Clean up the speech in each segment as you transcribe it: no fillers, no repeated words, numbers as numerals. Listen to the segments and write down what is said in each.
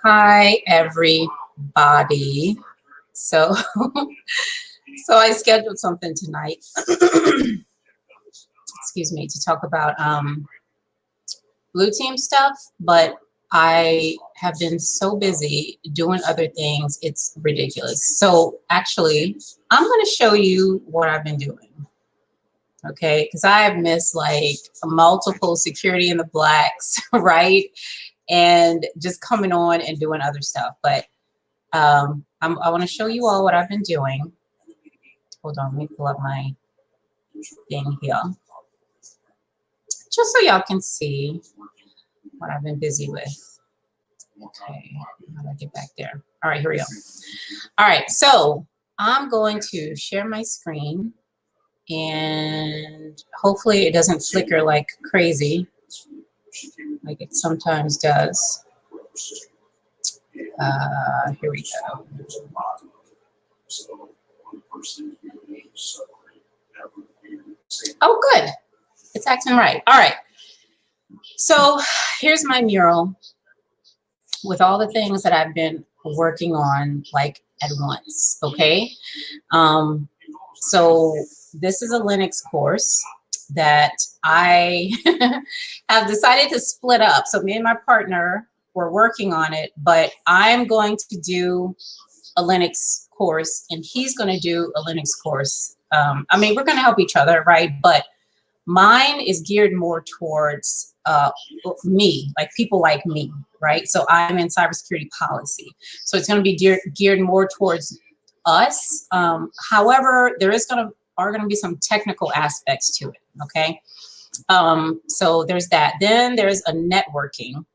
Hi, everybody. So, so I scheduled something tonight, excuse me, to talk about BlueTeam stuff, but I have been so busy doing other things, it's ridiculous. So actually, I'm going to show you what I've been doing. Okay, because I have missed like multiple security in the blacks, right? And just coming on and doing other stuff. But I want to show you all what I've been doing. Hold on, let me pull up my thing here. Just so y'all can see what I've been busy with. Okay, how do I get back there? All right, here we go. All right, so I'm going to share my screen and hopefully it doesn't flicker like crazy, like it sometimes does. Here we go. Oh, good. It's acting right. All right. So here's my mural with all the things that I've been working on like at once. Okay. So this is a Linux course that I have decided to split up. So me and my partner were working on it, but I'm going to do a Linux course and he's going to do a Linux course. I mean, we're going to help each other, right? But mine is geared more towards me, like people like me, right? So I'm in cybersecurity policy. So it's going to be geared more towards us. However, there are going to be some technical aspects to it, okay? So there's that. Then there's a networking.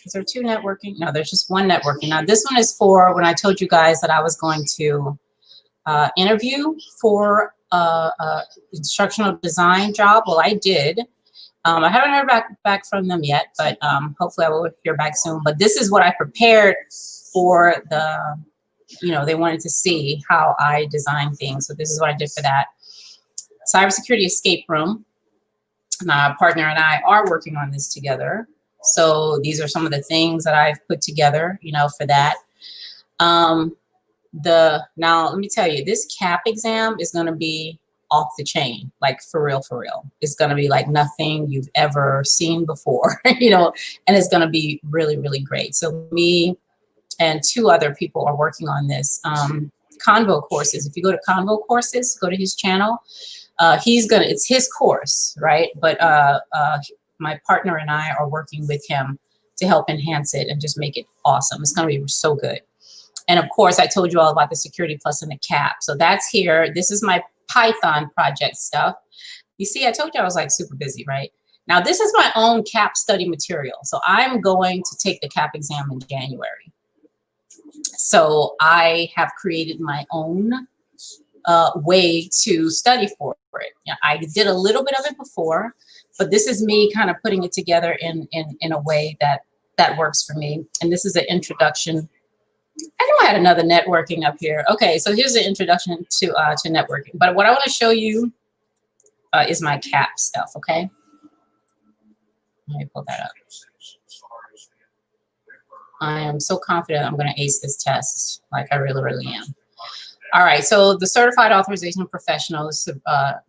Is there two networking? No, there's just one networking. Now this one is for when I told you guys that I was going to interview for instructional design job. Well, I did. I haven't heard back from them yet, but hopefully I will hear back soon. But this is what I prepared for the, they wanted to see how I design things. So this is what I did for that. Cybersecurity escape room. My partner and I are working on this together. So these are some of the things that I've put together, for that. Now let me tell you, this CAP exam is going to be off the chain, like for real, for real. It's going to be like nothing you've ever seen before, and it's going to be really, really great. So me and two other people are working on this. Convo courses. If you go to Convo courses, go to his channel. It's his course, right? But my partner and I are working with him to help enhance it and just make it awesome. It's going to be so good. And of course, I told you all about the Security Plus and the CAP. So that's here. This is my Python project stuff. You see, I told you I was like super busy, right? Now, this is my own CAP study material. So I'm going to take the CAP exam in January. So I have created my own way to study for it. I did a little bit of it before, but this is me kind of putting it together in a way that works for me. And this is an introduction. I know I had another networking up here. Okay, so here's the introduction to networking. But what I want to show you is my CAP stuff, okay? Let me pull that up. I am so confident I'm going to ace this test, like I really, really am. All right, so the Certified Authorization Professional is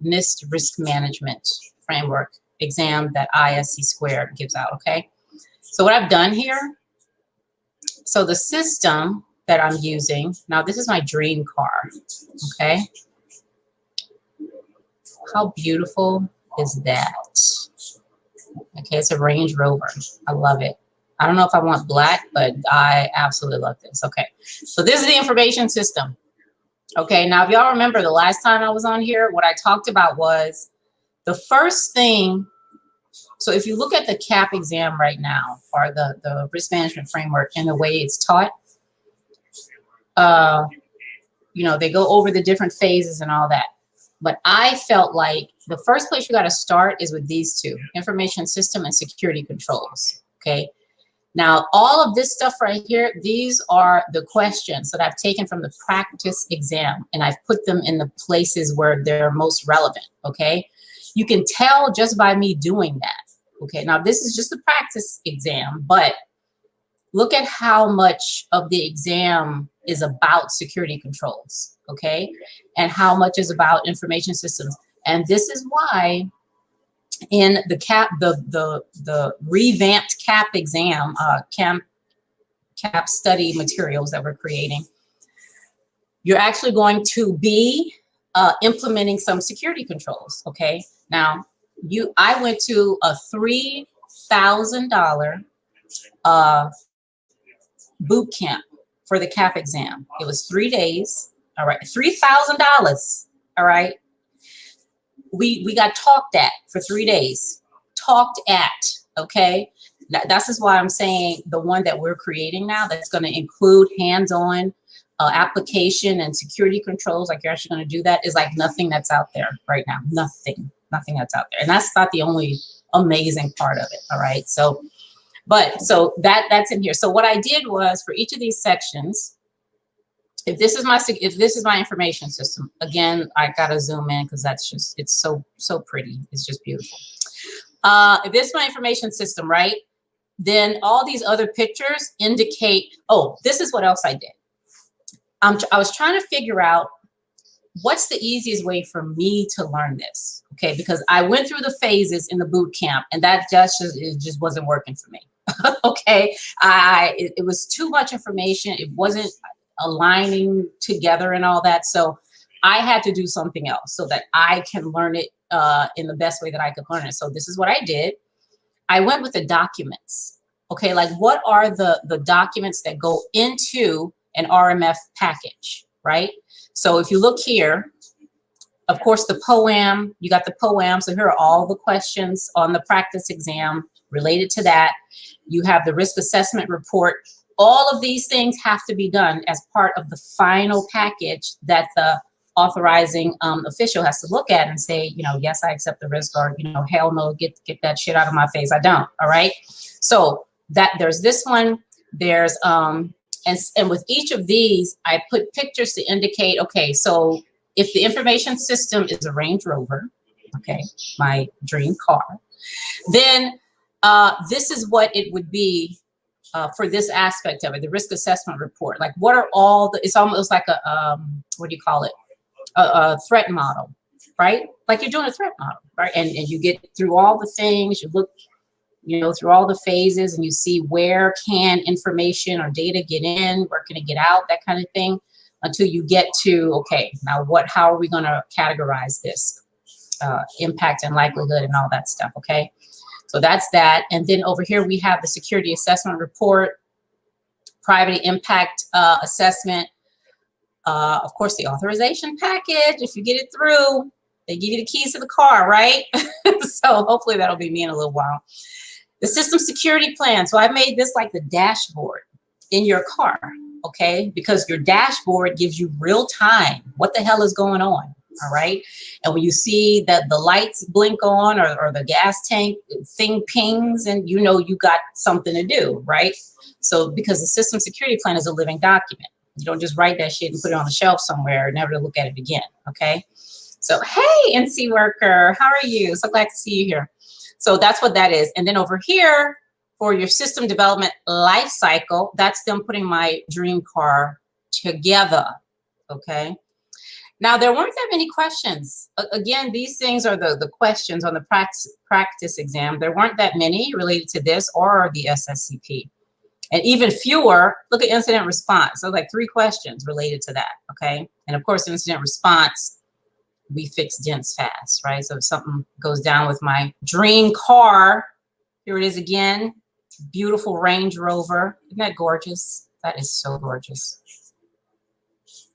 NIST Risk Management Framework exam that ISC Squared gives out, okay? So what I've done here, so the system that I'm using, now this is my dream car, okay? How beautiful is that? Okay, it's a Range Rover. I love it. I don't know if I want black, but I absolutely love this. Okay, so this is the information system. Okay, now if y'all remember the last time I was on here, what I talked about was the first thing. So if you look at the CAP exam right now, or the risk management framework and the way it's taught, they go over the different phases and all that. But I felt like the first place you got to start is with these two: information system and security controls. Okay. Now, all of this stuff right here, these are the questions that I've taken from the practice exam, and I've put them in the places where they're most relevant, okay? You can tell just by me doing that. Okay, now this is just a practice exam, but look at how much of the exam is about security controls, okay? And how much is about information systems. And this is why in the the revamped CAP exam, CAP study materials that we're creating, you're actually going to be implementing some security controls, okay? Now, I went to a $3,000 boot camp for the CAP exam. It was 3 days, all right, $3,000, all right? We got talked at for 3 days, talked at, okay? That's just why I'm saying the one that we're creating now that's gonna include hands-on application and security controls, like you're actually gonna do that, is like nothing that's out there right now, nothing that's out there. And that's not the only amazing part of it, all right? So that's in here. So what I did was for each of these sections, if this is my information system, again, I gotta zoom in because that's just, it's so pretty. It's just beautiful. If this is my information system, right? Then all these other pictures indicate, oh, this is what else I did. I was trying to figure out what's the easiest way for me to learn this, okay? Because I went through the phases in the boot camp and that it just wasn't working for me. Okay, it was too much information. It wasn't aligning together and all that. So I had to do something else so that I can learn it in the best way that I could learn it. So this is what I did. I went with the documents. Okay, like what are the documents that go into an RMF package, right? So if you look here, of course, the poem, you got the poem. So here are all the questions on the practice exam related to that. You have the risk assessment report. All of these things have to be done as part of the final package that the authorizing official has to look at and say, you know, yes, I accept the risk, or, you know, hell no, get that shit out of my face, I don't, all right? So that there's this one, there's, and with each of these, I put pictures to indicate, okay, so if the information system is a Range Rover, okay, my dream car, then this is what it would be for this aspect of it, the risk assessment report. Like what are all the, it's almost like a, what do you call it? A threat model, right? Like you're doing a threat model, right? And you get through all the things, you look, you know, through all the phases and you see where can information or data get in, where can it get out, that kind of thing, until you get to, okay, now how are we gonna categorize this? Impact and likelihood and all that stuff, okay? So that's that. And then over here, we have the security assessment report, private impact assessment, of course, the authorization package. If you get it through, they give you the keys to the car, right? So hopefully that'll be me in a little while. The system security plan. So I made this like the dashboard in your car, okay? Because your dashboard gives you real time what the hell is going on. All right. And when you see that the lights blink on or the gas tank thing pings, and you know you got something to do, right? So because the system security plan is a living document. You don't just write that shit and put it on the shelf somewhere, never to look at it again. Okay. So, hey, NC worker, how are you? So glad to see you here. So that's what that is. And then over here for your system development life cycle, that's them putting my dream car together. Okay. Now, there weren't that many questions. Again, these things are the questions on the practice exam. There weren't that many related to this or the SSCP. And even fewer, look at incident response. So like 3 questions related to that, okay? And of course, incident response, we fix dents fast, right? So if something goes down with my dream car, here it is again, beautiful Range Rover. Isn't that gorgeous? That is so gorgeous.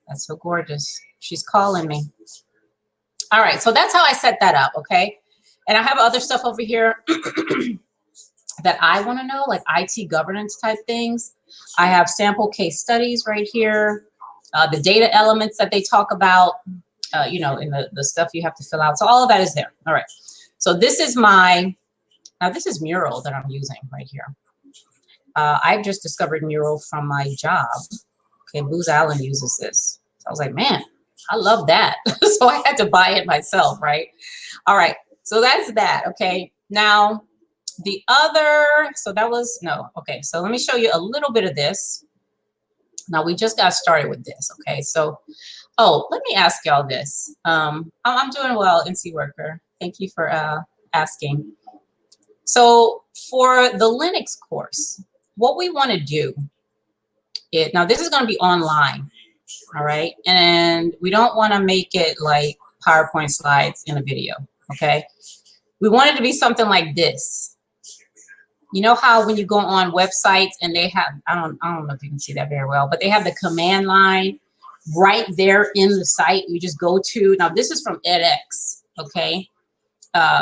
That's so gorgeous. She's calling me. All right, so that's how I set that up, okay? And I have other stuff over here that I want to know, like IT governance type things. I have sample case studies right here, the data elements that they talk about, you know, in the stuff you have to fill out. So all of that is there. All right. So this is now this is Mural that I'm using right here. I've just discovered Mural from my job. Okay, Booz Allen uses this. So I was like, man, I love that. So I had to buy it myself, right? All right. So that's that, okay? Now, the other, so that was, no, okay. So let me show you a little bit of this. Now, we just got started with this, okay? So, oh, let me ask y'all this. I'm doing well, NC Worker. Thank you for asking. So for the Linux course, what we want to do is, now this is going to be online, all right? And we don't want to make it like PowerPoint slides in a video, okay? We want it to be something like this. You know how when you go on websites and they have, I don't know if you can see that very well, but they have the command line right there in the site. You just go to, now this is from edX, okay?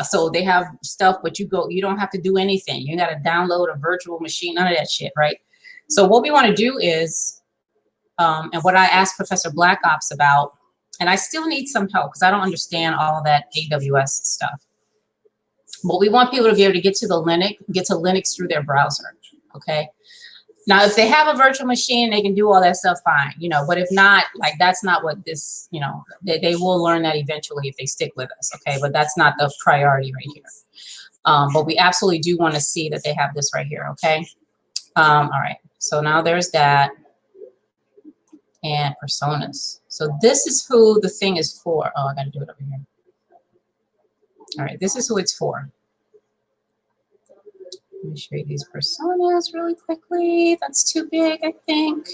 So they have stuff, but you don't have to do anything. You got to download a virtual machine, none of that shit, right? So what we want to do is, and what I asked Professor Black Ops about, and I still need some help because I don't understand all that AWS stuff. But we want people to be able to get to Linux through their browser, okay? Now, if they have a virtual machine, they can do all that stuff fine, you know, but if not, like, that's not what this, you know, they will learn that eventually if they stick with us, okay? But that's not the priority right here. But we absolutely do want to see that they have this right here, okay? All right, so now there's that. And personas. So this is who the thing is for. Oh, I got to do it over here. All right, this is who it's for. Let me show you these personas really quickly. That's too big, I think.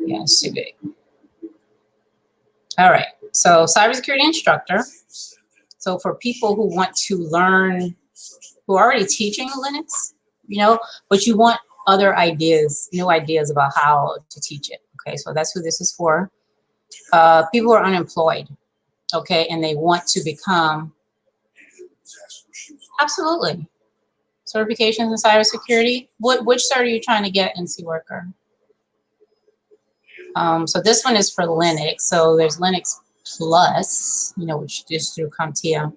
Yeah, it's too big. All right, so cybersecurity instructor. So for people who want to learn, who are already teaching Linux, you know, but you want other ideas, new ideas about how to teach it. Okay, so that's who this is for. People who are unemployed, okay, and they want to become, absolutely, certifications in cybersecurity. Which cert are you trying to get, NC Worker? So this one is for Linux. So there's Linux Plus, you know, which is through CompTIA.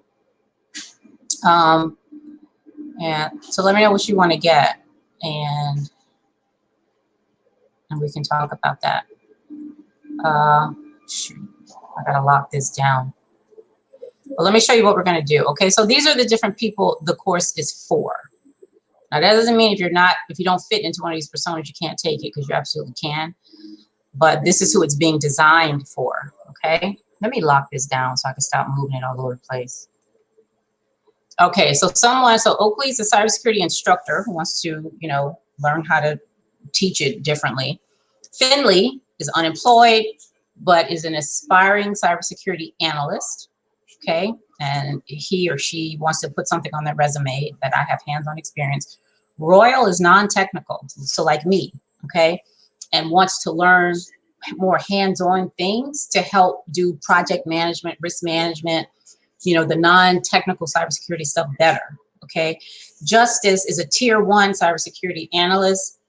And so let me know what you want to get, and we can talk about that. Shoot, I gotta lock this down. Well, let me show you what we're gonna do. Okay, so these are the different people the course is for. Now that doesn't mean if you don't fit into one of these personas, you can't take it, because you absolutely can. But this is who it's being designed for. Okay, let me lock this down so I can stop moving it all over the place. Okay, so Oakley is a cybersecurity instructor who wants to, you know, learn how to teach it differently. Finley is unemployed, but is an aspiring cybersecurity analyst, okay? And he or she wants to put something on their resume that I have hands-on experience. Royal is non-technical, so like me, okay? And wants to learn more hands-on things to help do project management, risk management, you know, the non-technical cybersecurity stuff better, okay? Justice is a tier 1 cybersecurity analyst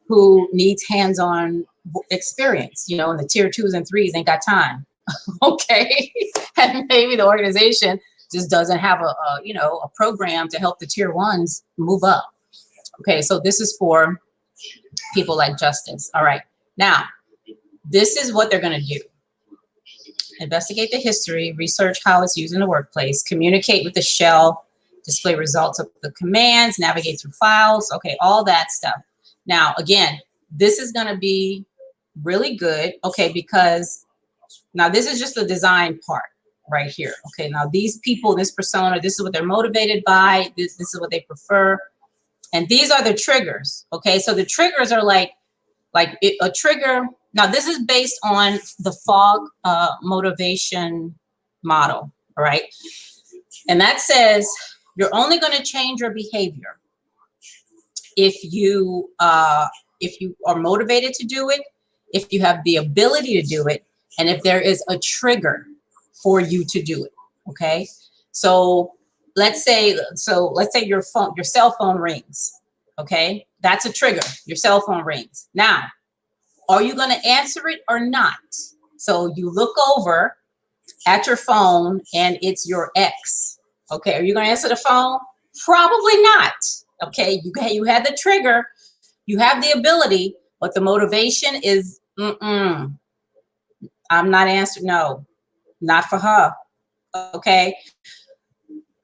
who needs hands-on experience, you know, and the tier 2s and 3s ain't got time, okay? And maybe the organization just doesn't have you know, a program to help the tier 1s move up. Okay, so this is for people like Justice. All right, now, this is what they're gonna do. Investigate the history, research how it's used in the workplace, communicate with the shell, display results of the commands, navigate through files, okay, all that stuff. Now, again, this is gonna be really good, okay, because now this is just the design part right here, okay? Now these people, this persona, this is what they're motivated by, this is what they prefer, and these are the triggers, okay? So the triggers are like a trigger. Now this is based on the FOG motivation model, all right? And that says you're only gonna change your behavior if you are motivated to do it, if you have the ability to do it, and if there is a trigger for you to do it, okay? So let's say your cell phone rings, okay? That's a trigger, your cell phone rings. Now, are you gonna answer it or not? So you look over at your phone and it's your ex, okay? Are you gonna answer the phone? Probably not, okay? You had the trigger, you have the ability, but the motivation is, I'm not answering, no, not for her, okay?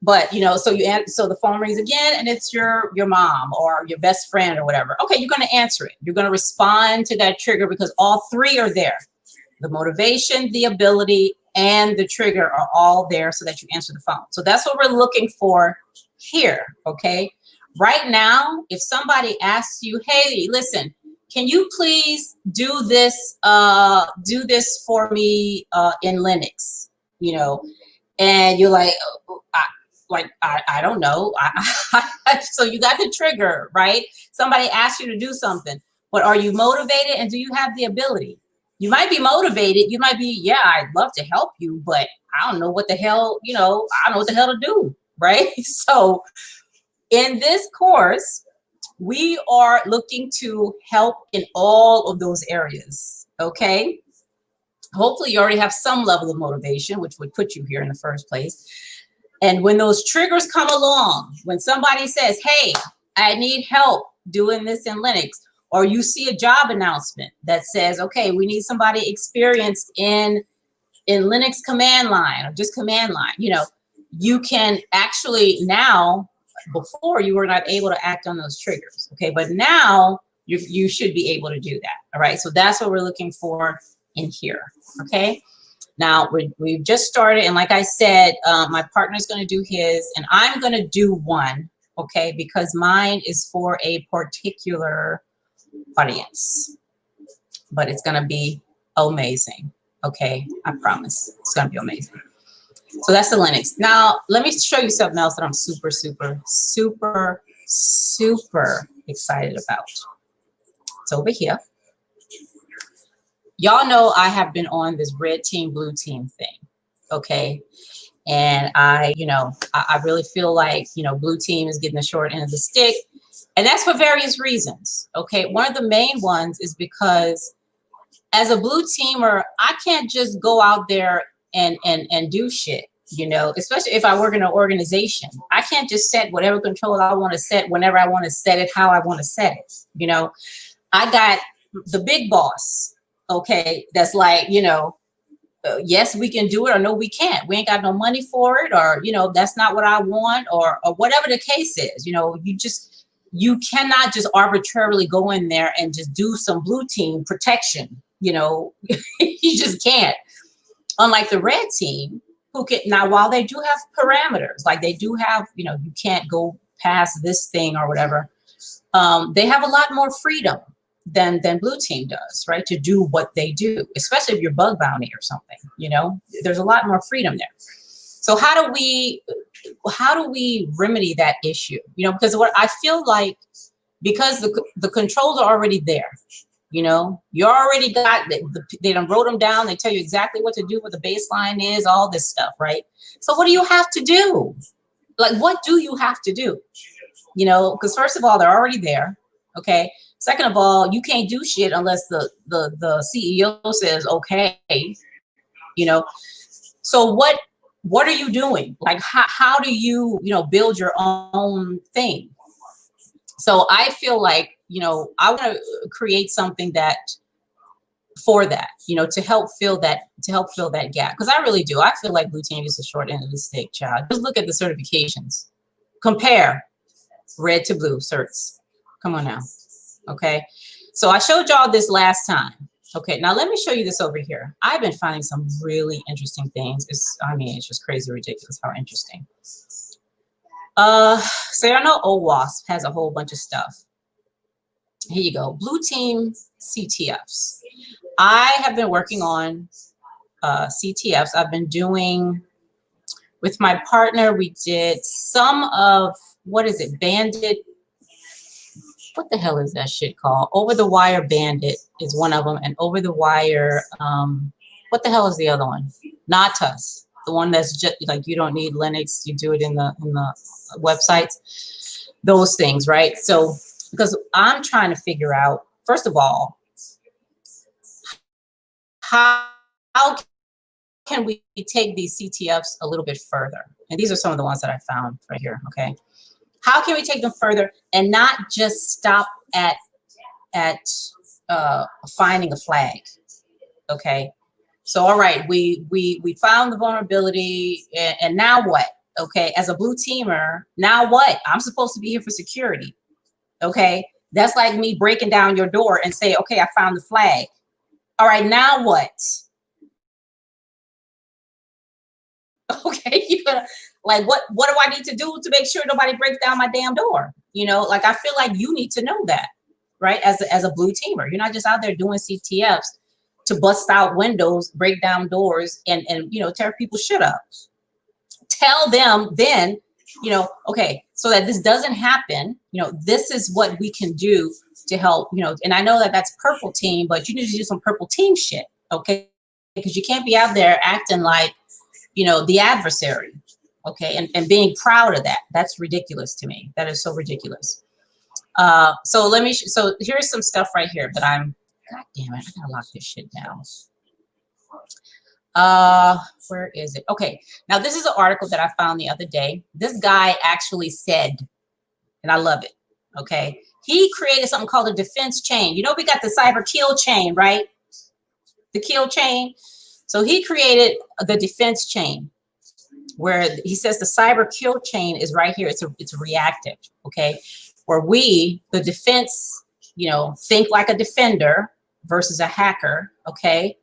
But you know, so so the phone rings again, and it's your mom or your best friend or whatever. Okay, you're going to answer it. You're going to respond to that trigger because all three are there. The motivation, the ability, and the trigger are all there so that you answer the phone. So that's what we're looking for here. Okay. Right now, if somebody asks you, hey, listen, can you please do this for me in Linux, you know, and you're like, I don't know. So you got the trigger, right? Somebody asked you to do something, but are you motivated and do you have the ability? You might be motivated. You might be, yeah, I'd love to help you, but I don't know what the hell, you know, I don't know what the hell to do, right? So in this course, we are looking to help in all of those areas, okay? Hopefully you already have some level of motivation, which would put you here in the first place. And when those triggers come along, when somebody says, hey, I need help doing this in Linux, or you see a job announcement that says, okay, we need somebody experienced in Linux command line or just command line, you know, you can actually now, before you were not able to act on those triggers, okay? But now you should be able to do that, all right? So that's what we're looking for in here, okay? Now, we've just started, and like I said, my partner's going to do his, and I'm going to do one, okay, because mine is for a particular audience, but it's going to be amazing, okay? I promise. It's going to be amazing. So that's the Linux. Now, let me show you something else that I'm super, super, super, super excited about. It's over here. Y'all know I have been on this red team, blue team thing, okay? And I really feel like, you know, blue team is getting the short end of the stick. And that's for various reasons, okay? One of the main ones is because as a blue teamer, I can't just go out there and do shit, you know, especially if I work in an organization. I can't just set whatever control I want to set whenever I want to set it, how I want to set it, you know? I got the big boss, okay, that's like, you know, yes, we can do it, or no, we can't. We ain't got no money for it, or, you know, that's not what I want, or whatever the case is. You know, you cannot just arbitrarily go in there and just do some blue team protection. You know, you just can't. Unlike the red team, who can, now while they do have parameters, like they do have, you know, you can't go past this thing or whatever. They have a lot more freedom than blue team does, right? To do what they do, especially if you're bug bounty or something, you know, there's a lot more freedom there. So how do we remedy that issue? You know, because what I feel like, because the controls are already there, you know, you already got, they done wrote them down. They tell you exactly what to do, what the baseline is, all this stuff, right? So what do you have to do? Like, what do you have to do? You know, because first of all, they're already there. Okay. Second of all, you can't do shit unless the CEO says, okay, you know. So what are you doing? Like, how do you, you know, build your own thing? So I feel like, you know, I want to create something that for that, you know, to help fill that gap. Because I really do. I feel like blue team is the short end of the stick, child. Just look at the certifications. Compare red to blue certs. Come on now. Okay. So I showed y'all this last time. Okay. Now let me show you this over here. I've been finding some really interesting things. I mean, it's just crazy ridiculous how interesting. So I know OWASP has a whole bunch of stuff. Here you go. Blue team CTFs. I have been working on CTFs. I've been doing, with my partner, we did some of, what is it, Bandit? What the hell is that shit called? Over the Wire Bandit is one of them, and Over the Wire, what the hell is the other one? Natas, the one that's just like, you don't need Linux, you do it in the websites, those things, right? So, because I'm trying to figure out, first of all, how can we take these CTFs a little bit further? And these are some of the ones that I found right here, okay? How can we take them further and not just stop at finding a flag, okay? So, all right, we found the vulnerability, and now what? okay, as a blue teamer, now what? I'm supposed to be here for security. Okay, that's like me breaking down your door and say, okay, I found the flag. All right, now what? Okay, you gotta, like, what do I need to do to make sure nobody breaks down my damn door? You know, like, I feel like you need to know that, right? As a blue teamer, you're not just out there doing CTFs to bust out windows, break down doors, and you know, tear people's shit up. Tell them then, you know, okay, so that this doesn't happen, you know, this is what we can do to help, you know. And I know that that's purple team, but you need to do some purple team shit, okay? Because you can't be out there acting like, you know, the adversary, okay, and being proud of that. That's ridiculous to me. That is so ridiculous. So let me, so here's some stuff right here that I'm, God damn it, I gotta lock this shit down. Where is it? Okay, now this is an article that I found the other day. This guy actually said, and I love it, okay, he created something called a defense chain. You know, we got the cyber kill chain, right? The kill chain. So he created the defense chain, where he says the cyber kill chain is right here. It's reactive, okay, where we, the defense, you know, think like a defender versus a hacker, okay.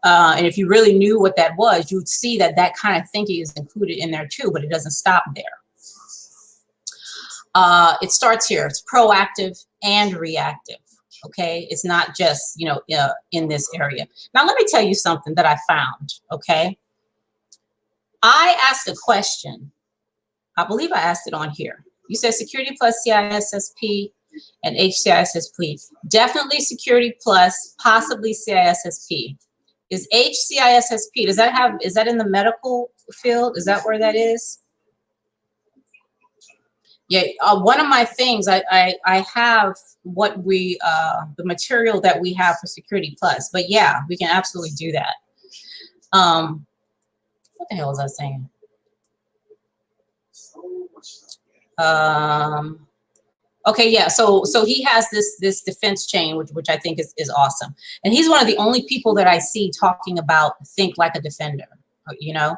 And if you really knew what that was, you'd see that that kind of thinking is included in there too, but it doesn't stop there. It starts here. It's proactive and reactive. Okay, it's not just, you know, in this area. Now, let me tell you something that I found. Okay, I asked a question. I believe I asked it on here. You said security plus CISSP and HCISSP. Definitely security plus, possibly CISSP. Is HCISSP, does that have, is that in the medical field? Is that where that is? Yeah, one of my things, I have what we, the material that we have for Security Plus, but yeah, we can absolutely do that. What the hell was I saying? Okay, yeah, so he has this defense chain, which I think is awesome. And he's one of the only people that I see talking about think like a defender, you know?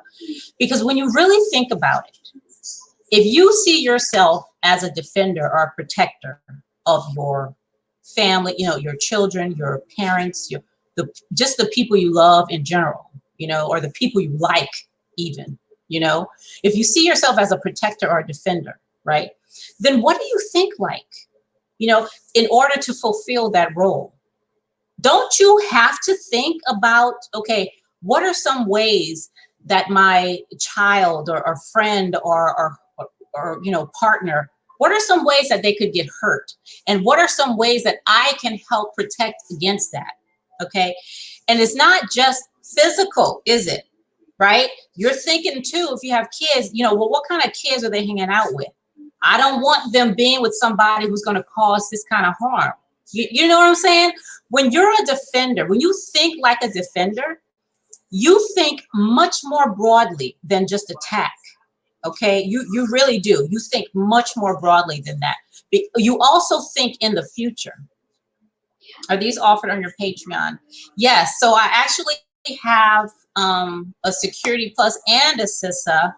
Because when you really think about it, if you see yourself as a defender or a protector of your family, you know, your children, your parents, just the people you love in general, you know, or the people you like even, you know, if you see yourself as a protector or a defender, right, then what do you think like, you know, in order to fulfill that role? Don't you have to think about, okay, what are some ways that my child or friend or you know, partner, what are some ways that they could get hurt? And what are some ways that I can help protect against that? Okay. And it's not just physical, is it? Right? You're thinking too, if you have kids, you know, well, what kind of kids are they hanging out with? I don't want them being with somebody who's going to cause this kind of harm. You know what I'm saying? When you're a defender, when you think like a defender, you think much more broadly than just attack. Okay, you really do. You think much more broadly than that. You also think in the future. Are these offered on your Patreon? Yes. So I actually have a Security Plus and a CISA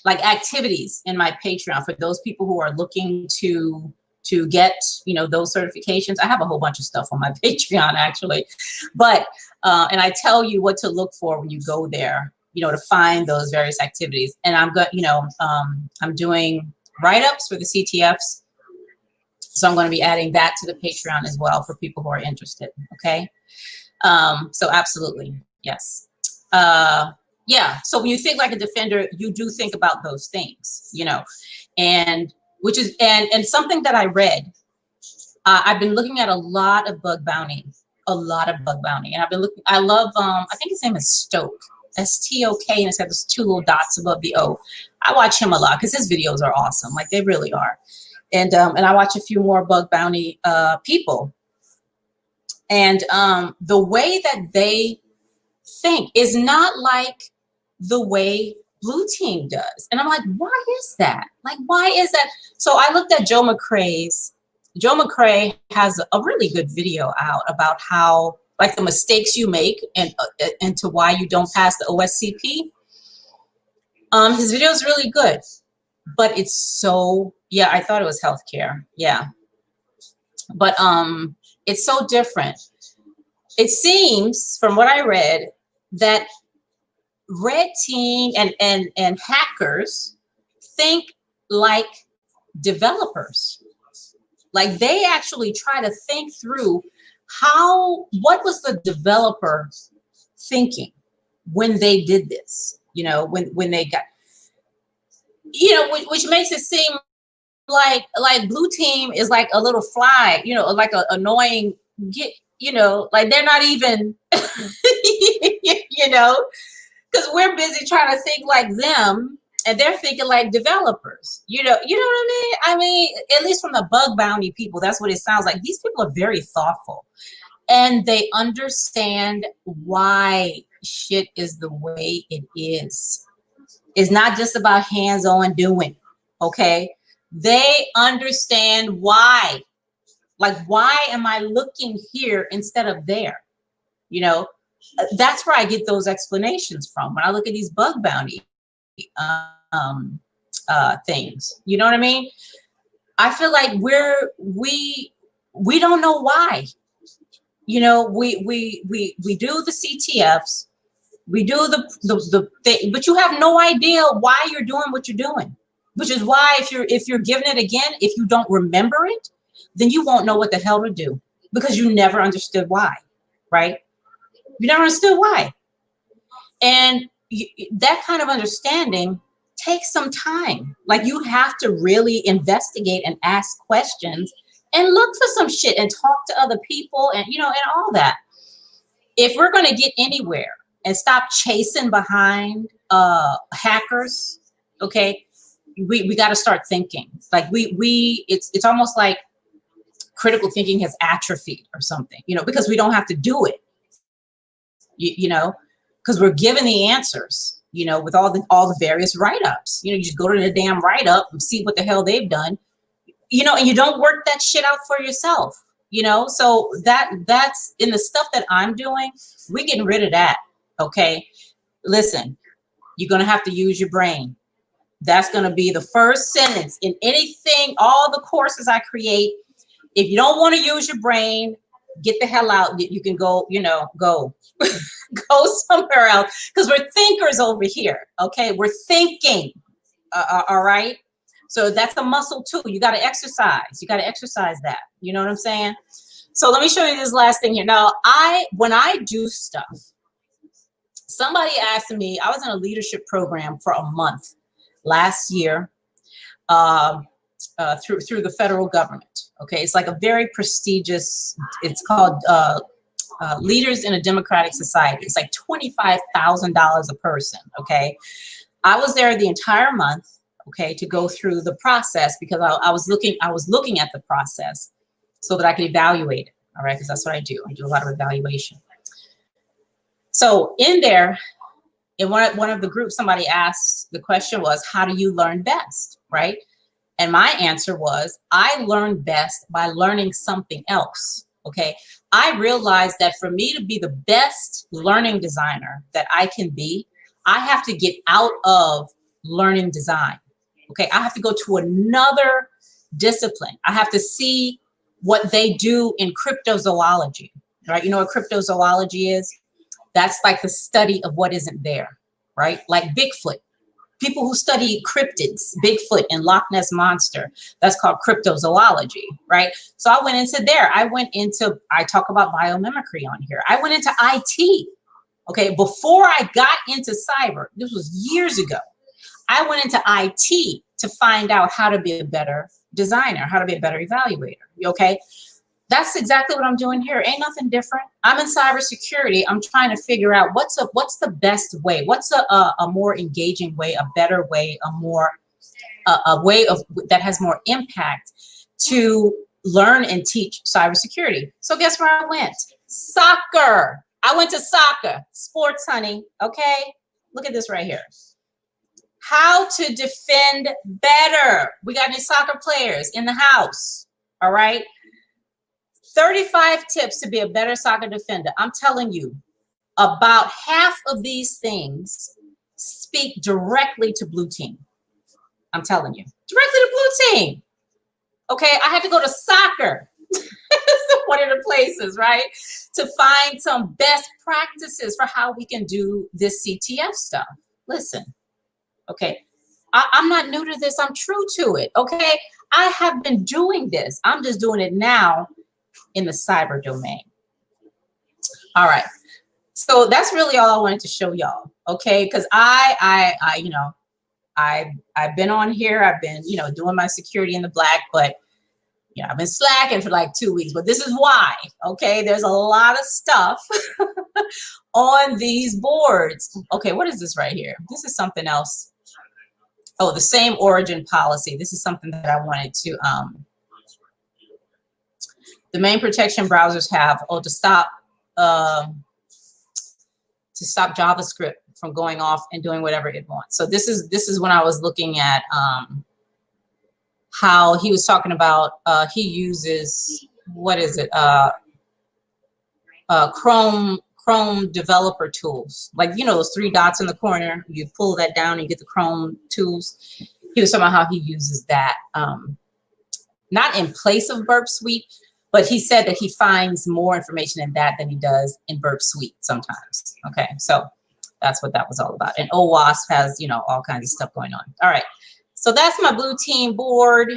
like activities in my Patreon for those people who are looking to get, you know, those certifications. I have a whole bunch of stuff on my Patreon actually, but and I tell you what to look for when you go there, you know, to find those various activities. And I'm you know, I'm doing write-ups for the CTFs. So I'm going to be adding that to the Patreon as well for people who are interested. Okay. So absolutely. Yes. Yeah. So when you think like a defender, you do think about those things, you know, and which is, and something that I read, I've been looking at a lot of bug bounty, and I've been looking, I love, I think his name is Stoke. S-T-O-K, and it's got those two little dots above the O. I watch him a lot because his videos are awesome. Like, they really are. And I watch a few more bug bounty people. And the way that they think is not like the way BlueTeam does. And I'm like, why is that? Like, why is that? So I looked at Joe McCrae's. Joe McCrae has a really good video out about how, like, the mistakes you make and to why you don't pass the OSCP. His video is really good, but it's so, yeah, I thought it was healthcare. Yeah. But it's so different. It seems from what I read that red team and hackers think like developers. Like they actually try to think through what was the developer thinking when they did this, you know, when they got, you know, which makes it seem like BlueTeam is like a little fly, you know, like a annoying get, you know, like they're not even, you know, because we're busy trying to think like them and they're thinking like developers, you know what I mean? I mean, at least from the bug bounty people, that's what it sounds like. These people are very thoughtful and they understand why shit is the way it is. It's not just about hands-on doing, okay? They understand why. Like, why am I looking here instead of there? You know, that's where I get those explanations from when I look at these bug bounty things. You know what I mean? I feel like we don't know why. You know, we do the CTFs, we do the thing, but you have no idea why you're doing what you're doing. Which is why if you're giving it again, if you don't remember it, then you won't know what the hell to do because you never understood why, right? You never understood why. And that kind of understanding takes some time. Like you have to really investigate and ask questions and look for some shit and talk to other people and, you know, and all that. If we're going to get anywhere and stop chasing behind hackers, okay, we got to start thinking. Like it's almost like critical thinking has atrophied or something, you know, because we don't have to do it, you know, because we're given the answers, you know, with all the various write-ups. You know, you just go to the damn write-up and see what the hell they've done, you know, and you don't work that shit out for yourself, you know. So that's in the stuff that I'm doing, we're getting rid of that. Okay, listen, you're gonna have to use your brain. That's gonna be the first sentence in anything, all the courses I create. If you don't want to use your brain, get the hell out. You can go, you know, go somewhere else, because we're thinkers over here. Okay, we're thinking. All right. So that's a muscle too. You got to exercise. You got to exercise that. You know what I'm saying? So let me show you this last thing here. Now, when I do stuff, somebody asked me, I was in a leadership program for a month last year through the federal government. Okay, it's like a very prestigious, it's called Leaders in a Democratic Society. It's like $25,000 a person. Okay, I was there the entire month. Okay, to go through the process because I was looking at the process so that I could evaluate it. All right, because that's what I do. I do a lot of evaluation. So in there, in one of the groups, somebody asked, the question was, how do you learn best, right? And my answer was, I learn best by learning something else, okay? I realized that for me to be the best learning designer that I can be, I have to get out of learning design, okay? I have to go to another discipline. I have to see what they do in cryptozoology, right? You know what cryptozoology is? That's like the study of what isn't there, right? Like Bigfoot. People who study cryptids, Bigfoot and Loch Ness Monster, that's called cryptozoology, right? So I went into there. I talk about biomimicry on here. I went into IT, okay? Before I got into cyber, this was years ago, I went into IT to find out how to be a better designer, how to be a better evaluator, okay? That's exactly what I'm doing here. Ain't nothing different. I'm in cybersecurity. I'm trying to figure out what's the best way, what's a more engaging way, a better way, a way that has more impact to learn and teach cybersecurity. So guess where I went? Soccer. I went to soccer, sports, honey. Okay, look at this right here. How to defend better. We got any soccer players in the house? All right. 35 tips to be a better soccer defender. I'm telling you, about half of these things speak directly to BlueTeam. I'm telling you, directly to BlueTeam. Okay, I had to go to soccer, one of the places, right, to find some best practices for how we can do this CTF stuff. Listen, okay, I'm not new to this. I'm true to it. Okay, I have been doing this. I'm just doing it now in the cyber domain. All right, so that's really all I wanted to show y'all. Okay, because you know, I've been on here. I've been, you know, doing my security in the black, but you know, I've been slacking for like 2 weeks, but this is why, okay? There's a lot of stuff on these boards. Okay, what is this right here? This is something else. Oh, the same origin policy. This is something that I wanted to, the main protection browsers have, to stop JavaScript from going off and doing whatever it wants. So this is when I was looking at, how he was talking about he uses, what is it, Chrome developer tools, like, you know, those 3 dots in the corner, you pull that down and you get the Chrome tools. He was talking about how he uses that, not in place of Burp Suite, but he said that he finds more information in that than he does in Burp Suite sometimes. Okay, so that's what that was all about. And OWASP has, you know, all kinds of stuff going on. All right. So that's my BlueTeam board.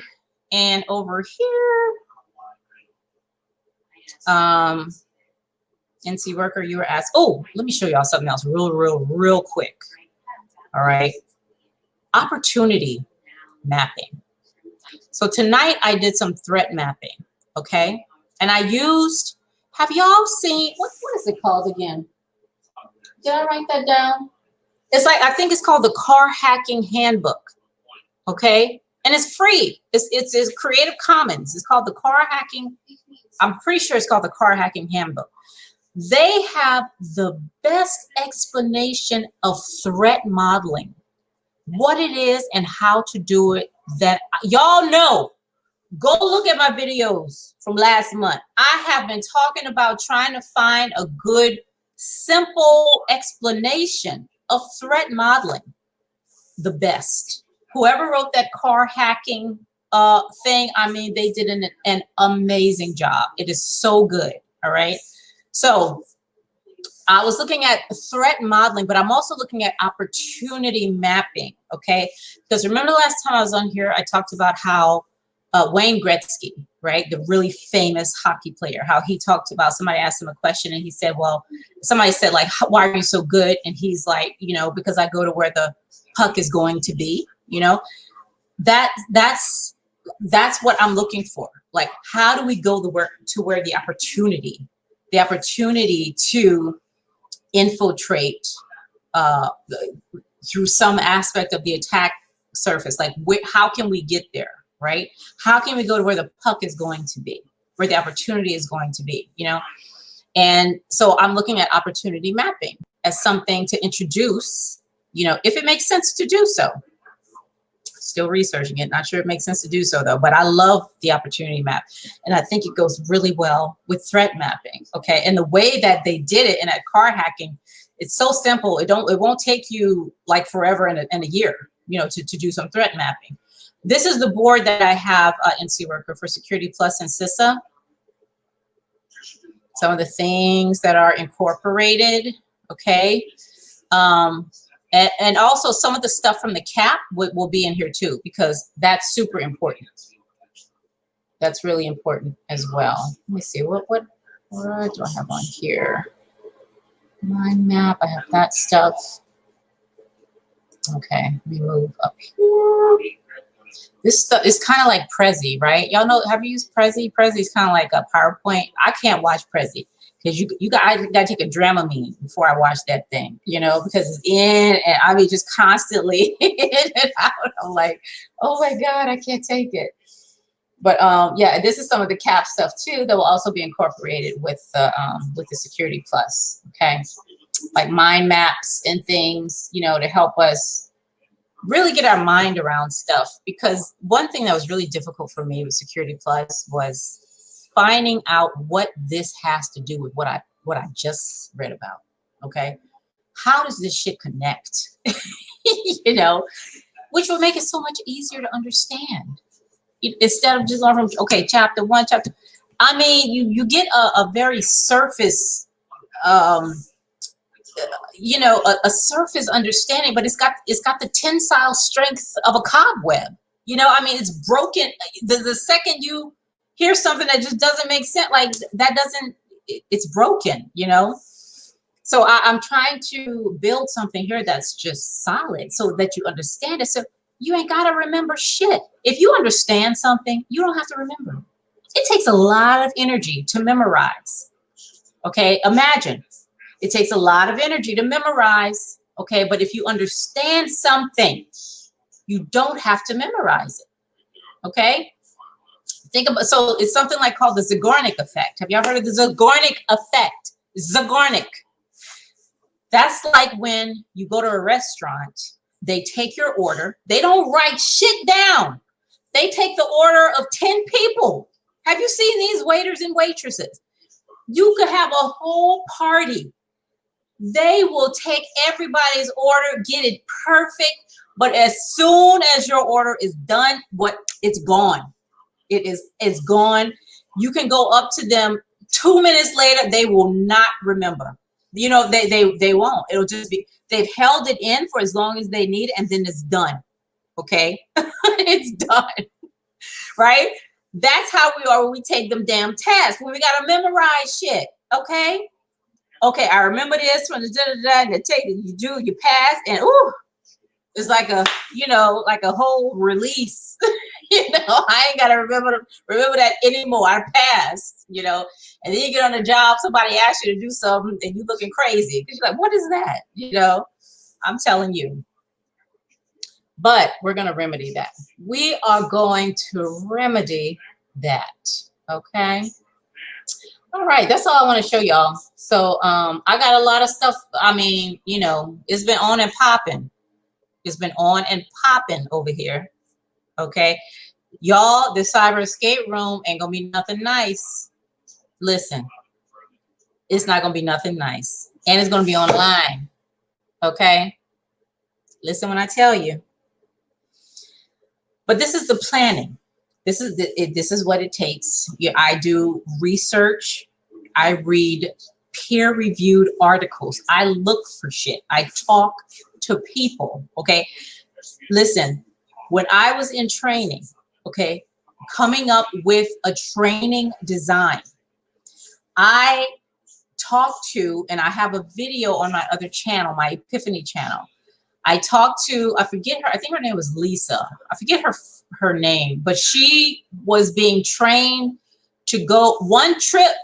And over here, NC Worker, you were asked, oh, let me show y'all something else real quick. All right. Opportunity mapping. So tonight I did some threat mapping. Okay. And I used, have y'all seen, what is it called again? Did I write that down? It's like, I think it's called the Car Hacking Handbook. Okay, and it's free. It's Creative Commons. It's called the Car Hacking. I'm pretty sure it's called the Car Hacking Handbook. They have the best explanation of threat modeling, what it is and how to do it. That y'all know. Go look at my videos from last month. I have been talking about trying to find a good, simple explanation of threat modeling. The best. Whoever wrote that car hacking thing, I mean, they did an amazing job. It is so good, all right? So I was looking at threat modeling, but I'm also looking at opportunity mapping, okay? Because remember the last time I was on here, I talked about how Wayne Gretzky, right, the really famous hockey player, how he talked about, somebody asked him a question and he said, well, somebody said, like, why are you so good? And he's like, you know, because I go to where the puck is going to be. You know, that's what I'm looking for. Like, how do we go to where the opportunity to infiltrate through some aspect of the attack surface? Like, how can we get there, right? How can we go to where the puck is going to be, where the opportunity is going to be, you know? And so I'm looking at opportunity mapping as something to introduce, you know, if it makes sense to do so. Still researching it. Not sure it makes sense to do so though, but I love the opportunity map. And I think it goes really well with threat mapping. Okay. And the way that they did it in that car hacking, it's so simple. It won't take you like forever and a year, you know, to do some threat mapping. This is the board that I have NC Worker for Security Plus and CISA. Some of the things that are incorporated. Okay. And also some of the stuff from the CAP will be in here too, because that's super important. That's really important as well. Let me see, what do I have on here? Mind map, I have that stuff. Okay, let me move up here. This stuff is kind of like Prezi, right? Y'all know, have you used Prezi? Prezi is kind of like a PowerPoint. I can't watch Prezi. Because I gotta take a Dramamine before I watch that thing, you know, because it's in and I mean just constantly in and out. I'm like, oh my God, I can't take it. But yeah, this is some of the CAP stuff too that will also be incorporated with the Security Plus. Okay, like mind maps and things, you know, to help us really get our mind around stuff. Because one thing that was really difficult for me with Security Plus was finding out what this has to do with what I just read about. Okay, how does this shit connect? You know, which would make it so much easier to understand. Instead of just going from, okay, chapter one, chapter, I mean, you get a very surface, you know, a surface understanding, but it's got the tensile strength of a cobweb. You know, I mean, it's broken. The second you hear something that just doesn't make sense, like that doesn't, it's broken, you know? So I'm trying to build something here that's just solid so that you understand it. So you ain't got to remember shit. If you understand something, you don't have to remember. It takes a lot of energy to memorize. Okay, imagine. It takes a lot of energy to memorize. Okay, but if you understand something, you don't have to memorize it. Okay? Think about, so it's something like called the Zagornik effect. Have y'all heard of the Zagornik effect? Zagornik. That's like when you go to a restaurant, they take your order. They don't write shit down. They take the order of 10 people. Have you seen these waiters and waitresses? You could have a whole party. They will take everybody's order, get it perfect. But as soon as your order is done, it's gone. It's gone. You can go up to them 2 minutes later, they will not remember. You know, they won't. It'll just be, they've held it in for as long as they need, and then it's done. Okay? It's done. Right? That's how we are when we take them damn tasks. When we gotta memorize shit. Okay? Okay, I remember this from the da-da-da, and you pass, and ooh, it's like a, you know, like a whole release. You know, I ain't gotta remember that anymore. I passed, you know. And then you get on the job, somebody asks you to do something, and you looking crazy because you're like, what is that? You know, I'm telling you. But we're gonna remedy that. We are going to remedy that. Okay. All right, that's all I want to show y'all. So I got a lot of stuff. I mean, you know, it's been on and popping. It's been on and popping over here. Okay, y'all, the cyber escape room ain't gonna be nothing nice. Listen, it's not gonna be nothing nice, and it's gonna be online. Okay, listen when I tell you. But this is the planning. This is what it takes. Yeah, I do research. I read peer-reviewed articles. I look for shit. I talk to people. Okay, listen. When I was in training, okay, coming up with a training design, I talked to, and I have a video on my other channel, my Epiphany channel. I talked to, I forget her, I think her name was Lisa. I forget her name, but she was being trained to go one trip,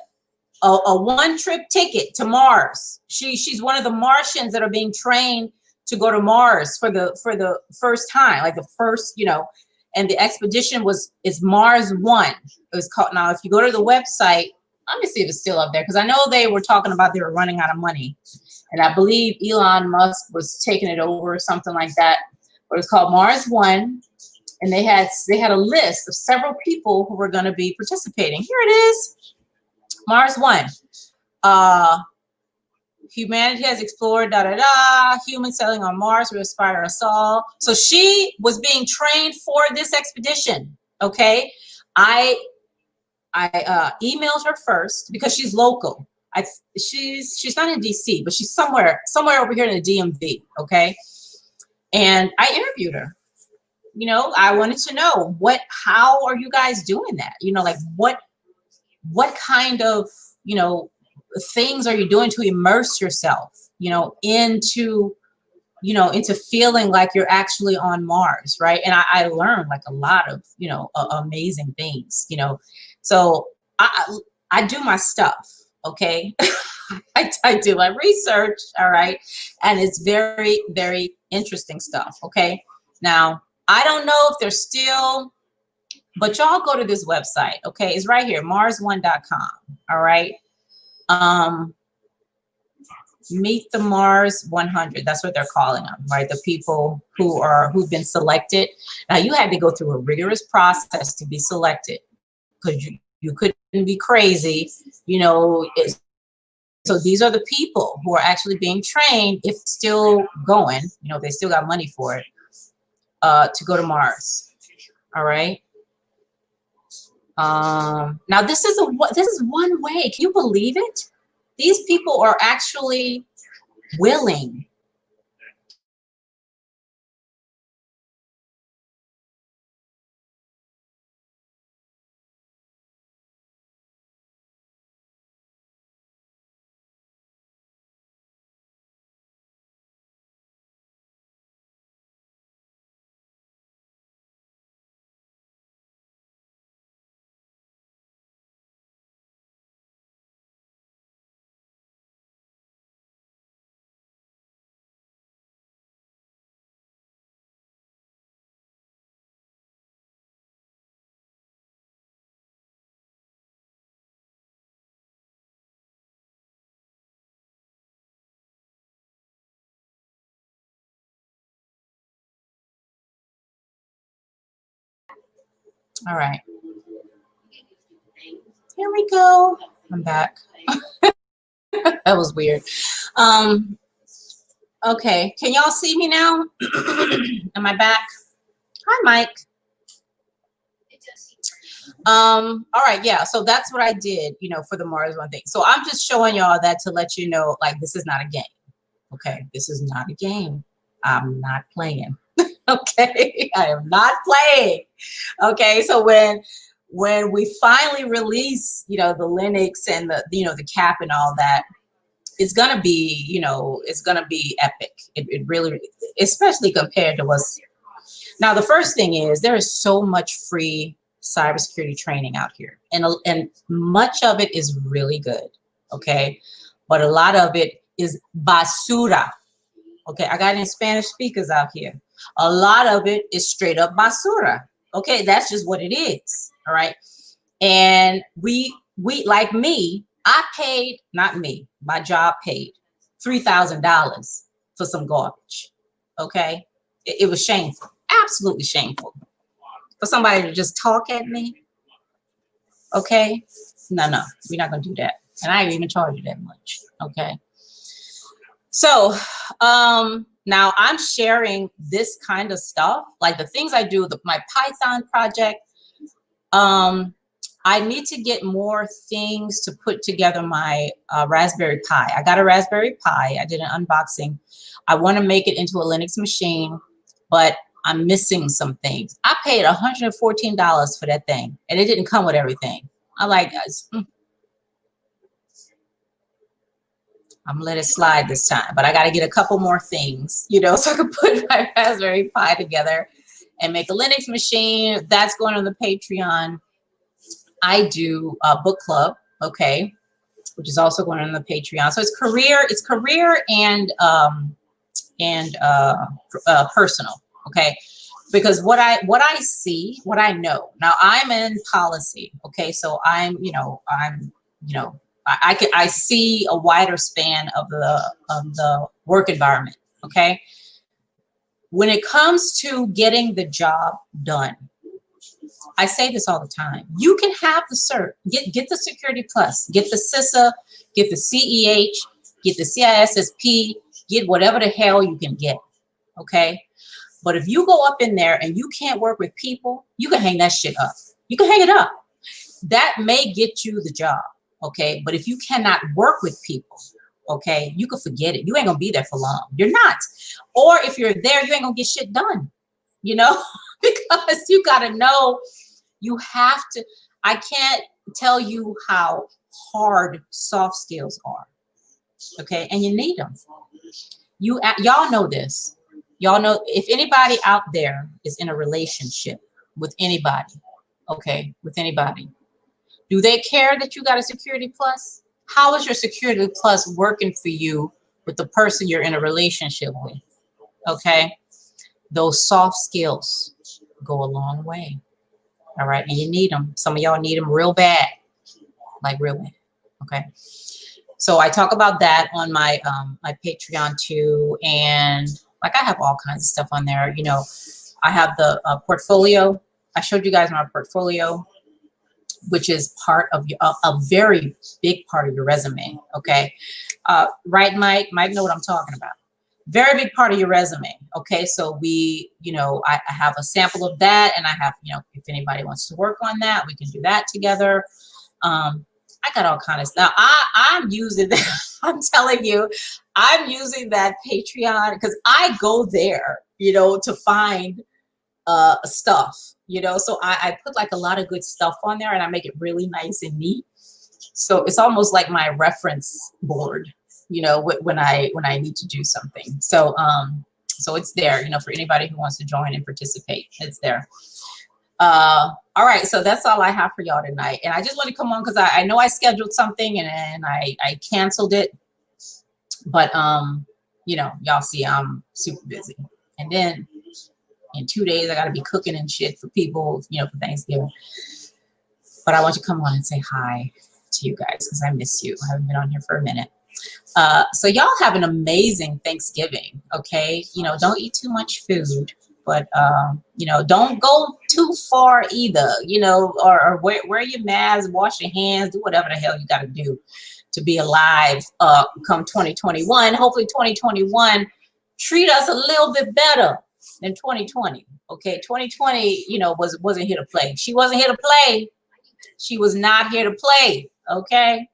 a one-trip ticket to Mars. She's one of the Martians that are being trained to go to Mars for the first time, like the first, you know, and the expedition is MarsOne. It was called. Now, if you go to the website, let me see if it's still up there, because I know they were talking about they were running out of money, and I believe Elon Musk was taking it over or something like that. But it's called MarsOne, and they had a list of several people who were going to be participating. Here it is, MarsOne. Humanity has explored, humans settling on Mars will inspire us all. So she was being trained for this expedition. Okay, I emailed her first because she's local. She's not in DC, but she's somewhere over here in the DMV. Okay, and I interviewed her. You know, I wanted to know how are you guys doing that? You know, like what kind of, you know, things are you doing to immerse yourself, you know, into feeling like you're actually on Mars, right? And I learned like a lot of, you know, amazing things, you know. So I do my stuff, okay? I do my research, all right? And it's very, very interesting stuff, okay? Now, I don't know if they're still, but y'all go to this website, okay? It's right here, MarsOne.com, all right? Meet the Mars 100. That's what they're calling them, right? The people who've been selected. Now, you had to go through a rigorous process to be selected, because you couldn't be crazy, you know. So these are the people who are actually being trained, if still going, you know, they still got money for it, to go to Mars. All right. Now this is one way. Can you believe it? These people are actually willing. All right. Here we go. I'm back. That was weird. Okay. Can y'all see me now? Am I back? Hi, Mike. All right, yeah. So that's what I did, you know, for the MarsOne thing. So I'm just showing y'all that to let you know, like, this is not a game. Okay, this is not a game. I'm not playing. Okay, I am not playing. Okay, so when we finally release, you know, the Linux and the, you know, the cap and all that, it's gonna be, you know, it's gonna be epic. It really, especially compared to what's now. The first thing is there is so much free cybersecurity training out here, and much of it is really good. Okay, but a lot of it is basura. Okay, I got any Spanish speakers out here. A lot of it is straight up basura. Okay, that's just what it is. All right. And we like me, I paid, not me, my job paid $3,000 for some garbage. Okay. It was shameful, absolutely shameful for somebody to just talk at me. Okay. No, we're not going to do that. And I didn't even charge you that much. Okay. So now I'm sharing this kind of stuff, like the things I do, my Python project. I need to get more things to put together my Raspberry Pi. I got a Raspberry Pi. I did an unboxing. I want to make it into a Linux machine, but I'm missing some things. I paid $114 for that thing, and it didn't come with everything. I'm like, I'm gonna let it slide this time, but I got to get a couple more things, you know, so I can put my Raspberry Pi together and make a Linux machine. That's going on the Patreon. I do a book club, okay, which is also going on the Patreon. So it's career and personal, okay. Because what I see, what I know now, I'm in policy, okay. So I'm I see a wider span of the work environment, okay. When it comes to getting the job done, I say this all the time. You can have the cert, get the Security Plus, get the CISA, get the CEH, get the CISSP, get whatever the hell you can get, okay? But if you go up in there and you can't work with people, you can hang that shit up. You can hang it up. That may get you the job, okay? But if you cannot work with people, okay, you can forget it. You ain't gonna be there for long. You're not. Or if you're there, you ain't gonna get shit done, you know? Because you gotta know, you have to, I can't tell you how hard soft skills are, okay? And you need them. Y'all know this. Y'all know, if anybody out there is in a relationship with anybody, okay, with anybody, do they care that you got a Security Plus? How is your Security Plus working for you with the person you're in a relationship with, okay? Those soft skills go a long way, all right? And you need them. Some of y'all need them real bad, like real bad, okay? So I talk about that on my my Patreon too, and like I have all kinds of stuff on there. You know, I have the portfolio. I showed you guys my portfolio. which is part of your, a very big part of your resume. Okay. Right, Mike? Mike know what I'm talking about. Very big part of your resume. Okay. So we, you know, I have a sample of that, and I have, you know, if anybody wants to work on that, we can do that together. I got all kind of stuff. I'm using that. I'm telling you, I'm using that Patreon because I go there, you know, to find stuff, you know. So I put like a lot of good stuff on there, and I make it really nice and neat. So it's almost like my reference board, you know, when I need to do something. So so it's there, you know, for anybody who wants to join and participate. It's there. All right, so that's all I have for y'all tonight. And I just want to come on because I know I scheduled something and I canceled it. But you know, y'all see I'm super busy. And then in 2 days I gotta be cooking and shit for people, you know, for Thanksgiving. But I want to come on and say hi to you guys because I miss you. I haven't been on here for a minute. So y'all have an amazing Thanksgiving, okay? You know, don't eat too much food, but you know, don't go too far either, you know, or wear your mask, wash your hands, do whatever the hell you got to do to be alive come 2021. Hopefully 2021 treat us a little bit better than 2020, okay? 2020, you know, wasn't here to play. She wasn't here to play. She was not here to play, okay?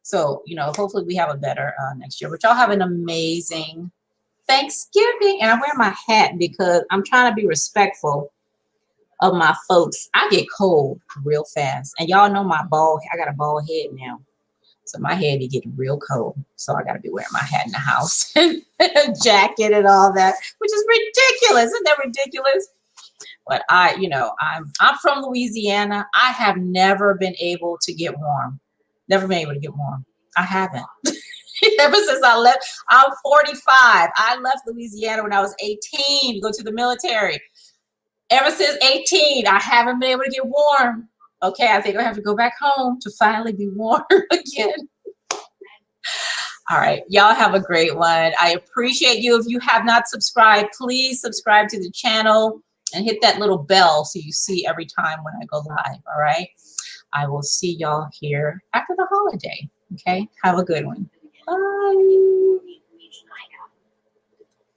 So, you know, hopefully we have a better next year. But y'all have an amazing Thanksgiving. And I wear my hat because I'm trying to be respectful of my folks. I get cold real fast. And y'all know my I got a bald head now. So my head be getting real cold. So I got to be wearing my hat in the house and a jacket and all that, which is ridiculous. Isn't that ridiculous? But you know, I'm from Louisiana. I have never been able to get warm. Never been able to get warm. I haven't. Ever since I left, I'm 45. I left Louisiana when I was 18 to go to the military. Ever since 18, I haven't been able to get warm. Okay, I think I have to go back home to finally be warm again. All right, y'all have a great one. I appreciate you. If you have not subscribed, please subscribe to the channel and hit that little bell so you see every time when I go live, all right? I will see y'all here after the holiday, okay? Have a good one. Bye.